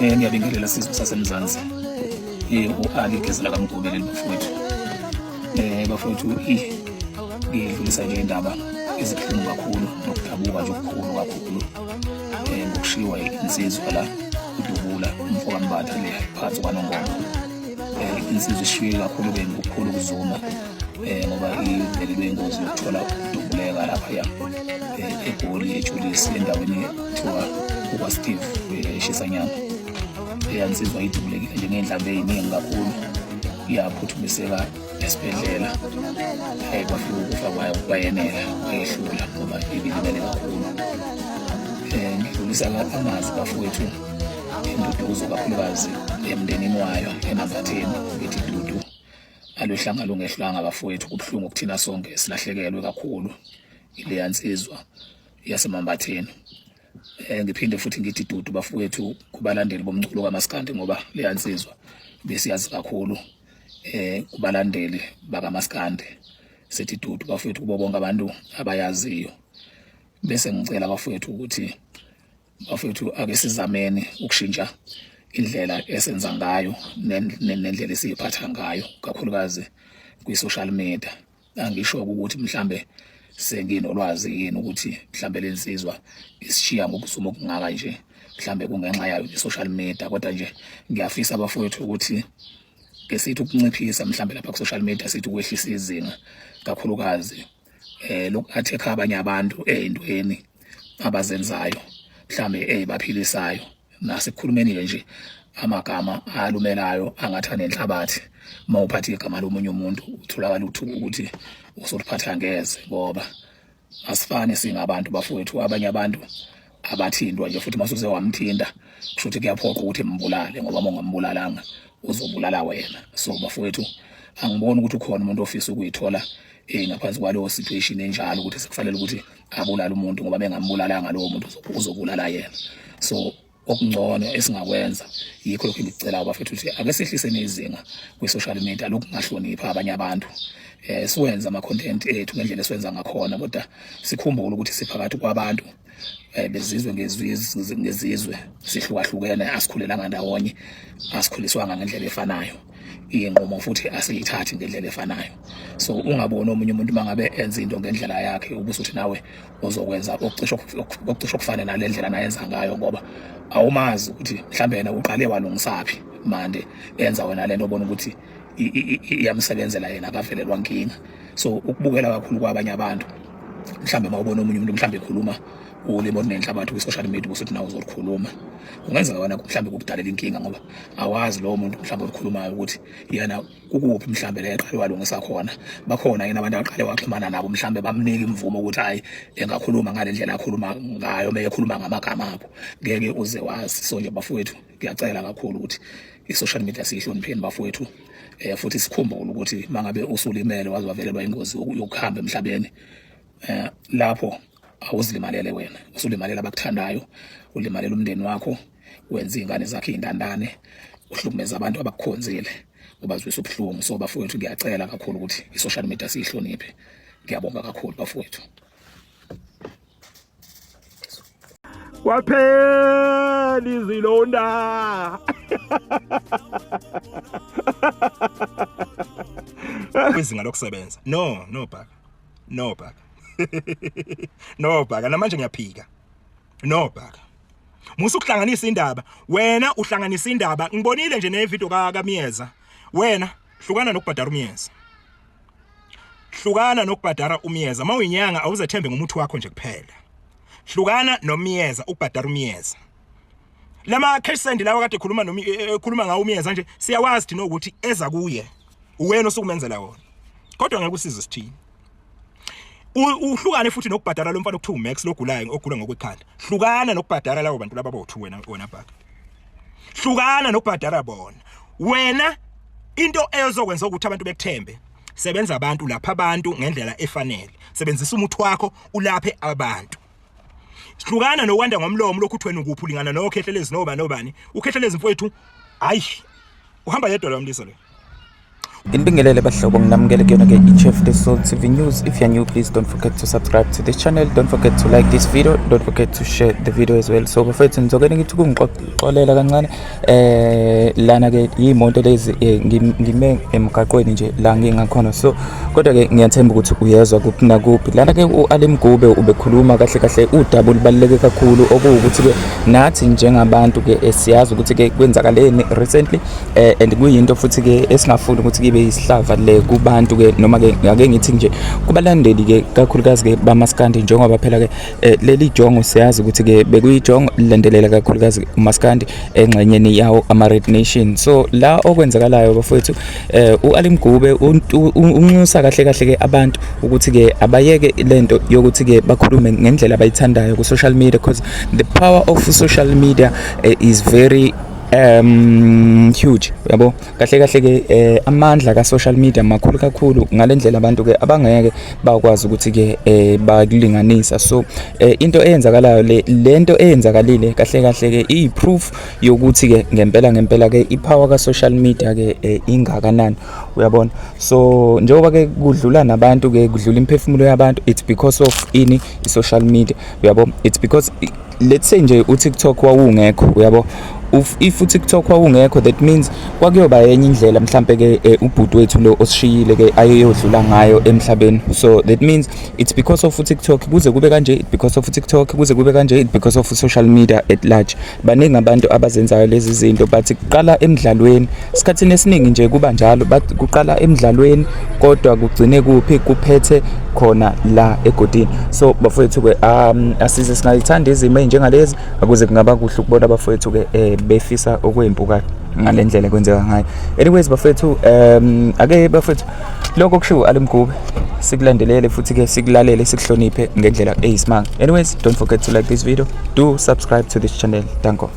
Ngiyabingelela sizwe sasemzansi u-Ali Gezela kaMgobeli bafowethu. Bafowethu ngidlulisa nje indaba ezibuhlungu kakhulu nokudabuka nje okukhulu kakhulu ngokushiwa insizwa la uDubula umfoka Mbatha le phansi kwaNongoma. Insizwa ishiywe kakhulu-ke ngokukhulu ukuzuma ngoba ivelelwe ingozi yokuthola ukudubuleka laphaya eGoli eJulisi endaweni ethiwa kukaSteve Shisanyama. Yansizwa idubulekile nje ngendlebe eziningi kakhulu, yaphuthumiseka esibhedlela. Kwafika ukufa kwayo kwayenela kwayehlula ngoba ibilimele kakhulu. Ngidlulisa amazwi bafowethu induduzo kakhulukazi emndenini wayo enamba 10 ngithi Dudu alohlanga lungehlanga bafowethu, kubuhlungu ukuthina sonke silahlekelwe kakhulu ile yansizwa yaseMambatheni. Ngiphinde futhi ngithi Dudu bafowethu kubalandeli bomculo kaMaskandi ngoba le yansizwa besiyazi kakhulu kubalandeli bakaMaskandi. Sithi Dudu bafowethu kubo bonke abantu abayaziyo, bese ngicela bafowethu ukuthi bafowethu ake sizameni ukushintsha indlela esenza ngayo nendlela esiyiphatha ngayo kakhulukazi kwi-social media. Angisho ukuthi mhlambe senginolwazi yini ukuthi mhlambe lensizwa isishiya ngokuzuma okungaka nje, mhlambe kungenxa yayo i-social media, kodwa nje ngiyafisa abafowethu ukuthi ke sithi ukunciphisa mhlambe lapha ku-social media sithi ukwehlisa izinga kakhulukazi lokuatheka abanye abantu ezintweni abazenzayo mhlambe ezibaphilisayo. Nasekukhulumeni nje amagama alumelayo angathi anenhlabathi mawuphatha igama lomunye umuntu utholakala ukuthi usoliphatha ngeze, ngoba asifane singabantu bafowethu. Abanye abantu abathindwa nje futhi masuze wamthinda kusho ukuthi kuyaphoqa ukuthi mbulale, ngoba mongambulalanga uzobulala wena. So bafowethu angiboni ukuthi ukhona umuntu ofisa ukuyithola ngaphansi kwaleyo situation enjalo ukuthi sekufanele ukuthi abulala umuntu, ngoba bengambulalanga lowo muntu uzobulala yena. So okungcono esingakwenza yikho lokho ngicela abafethu ukuthi ake sehlise nezinga kwi-social media lokungahlonipha abanye abantu. Siwenza ama-content ethu ngendlela esiwenza ngakhona, kodwa sikhumbule ukuthi siphakathi kwabantu bezizwe ngezizwe sihlukahlukene, asikhulelanga ndawonye, asikhuliswanga ngendlela efanayo, iy'nqumo futhi asiyithathi ngendlela efanayo. So ungaboni omunye umuntu mangabe enza into ngendlela yakhe ubusuthi nawe uzokwenza okucisha okufana nale ndlela nayenza ngayo, ngoba awumazi ukuthi mhlambe yena uqale walungisaphi manje enza wena lento obona ukuthi iyamsebenzela yena akavelelwa inkinga. So ukubukela kakhulu kwabanye abantu mhlambe mawubona omunye umuntu mhlambe ekhuluma ulimo nenhlabathi kwi-social media ubusuthi nawe uzolikhuluma, kungenzeka wena mhlambe kukudalela inkinga, ngoba awazi lowo muntu mhlambe olikhulumayo ukuthi yena kukuphi mhlambe le eqale walungisa khona. Bakhona yena abantu abaqale waxhumana nabo mhlambe bamnika imvumo ukuthi hayi engakhuluma ngale ndlela akhuluma ngayo, meyekhuluma ngamagama abo ngeke uze wazi. So nje bafowethu ngiyacela kakhulu ukuthi i-social media siyihlonipheni bafowethu, futhi sikhumbule ukuthi mangabe usulimele waze wavelelwa ingozi yokuhamba emhlabeni, lapho awuzilimalele wena, usulimalela abakuthandayo, ulimalela umndeni wakho, wenza izingane zakhe izindandane, uhlukumeza abantu abakukhonzile, ubazwisa ubuhlungu. So bafowethu ngiyacela kakhulu ukuthi i-social media siyihloniphe. Ngiyabonga kakhulu bafowethu. Kwaphela izilonda kwizinga lokusebenza. No bhaka no bhaka, namanje ngiyaphika. No bhaka, musukuhlanganisa indaba. Wena uhlanganisa indaba, ngibonile nje nevideo kaMiyeza. Wena hlukana nokubhadara uMiyeza, hlukana nokubhadara uMiyeza. Mawuyinyanga awuzethembe ngomuthi wakho nje kuphela. Hlukana noMiyeza, ukubhadara uMiyeza. Lama cash send lawo kade khuluma ngawo uMiyeza nje siyawazi thina ukuthi eza kuye wena osukumenzela wona, kodwa ngeke usize sithini. Uhlukane futhi nokubhadara lo mfana okuthiwa uMax logulayo ogula ngokwekhanda. Hlukana nokubhadara labo bantu laba bothu wena bhaka. Hlukana nokubhadara bona. Wena into ezokwenza ukuthi abantu bekuthembe, sebenza abantu lapha abantu ngendlela efanele. Sebenzisa umuthi wakho ulaphe abantu. Hlukana nokwanda ngomlomo lokhu wena ukuphi ulingana nokhehlelezi nobani. Ukhehlelezi mfowethu hayi uhamba yedwa lo mlisa lo. Inibingelele bahlobo, nginamukele kuyona ke iChef The Soul TV News. If you're new, please don't forget to subscribe to this channel. Don't forget to like this video. Don't forget to share the video as well. So bafethu ngizokene ngithi kungixolela kancane lana ke imoto lezi ngime emgaqweni nje la ngingakhona. So kodwa ke ngiyathemba ukuthi uyezwa kuphi nakuphi. Lana ke uAli Mgube ubekhuluma kahle kahle udaba olubaluleke kakhulu okuwukuthi ke nathi njengabantu ke siyazi ukuthi ke kwenzakaleni recently and kuyinto futhi ke esingafuni ukuthi kibe isihlava le kubantu ke noma ke ngake ngithi nje kubalandeli ke kakhulukazi ke bamaskandi njengoba phela ke leli jongo siyazi ukuthi ke bekuyijongo lilandelela kakhulukazi umaskandi engxenyeni yawo ama Red Nation. So la okwenzakalayo bafowethu uAli Mgube unxusa kahle kahle ke abantu ukuthi ke abayeke lento yokuthi ke bakhulume ngendlela abayithandayo ku social media, because the power of social media is very huge, yabo. Kahle kahle ke amandla ka social media makhulu kakhulu ngalendlela abantu ke abangeke bakwazi ukuthi ke bakulinganisa. So into eyenzakalayo lento eyenzakalile kahle kahle ke i proof yokuthi ke ngempela ke ipower ka social media ke ingakanani, uyabona. So njengoba ke kudlula nabantu ke kudlula imphefumulo yabantu, it's because of i social media, uyabo. It's because let's say nje uTikTok wawungekho, uyabo. If uTikTok wawungekho, that means kwakuyoba yenye indlela mhlambe ke ubhuti wethu lo osishiyile ke ayeyodlula ngayo emhlabeni. So that means it's because of uTikTok kuze kube kanje, it's because of uTikTok kuze kube kanje, it's because of social media at large. Baningi abantu abazenzayo lezi zinto, but kuqala emidlalweni. Isikhathini esiningi nje kuba njalo, but kuqala emidlalweni kodwa kugcine kuphi kuphethe khona la egodini. So bafowethu ke asize singayithanda izimo njengalezi akuze kungaba kuhle ukubona abafowethu ke befisa okwempuka ngalendlela kwenzeka ngayo. Anyways bafethu ake bafethu lokho kushiwo uAli Mgube sikulandelele futhi ke sikulalele sikuhloniphe ngendlela eyisimanga. Anyways, don't forget to like this video, do subscribe to this channel. Danko.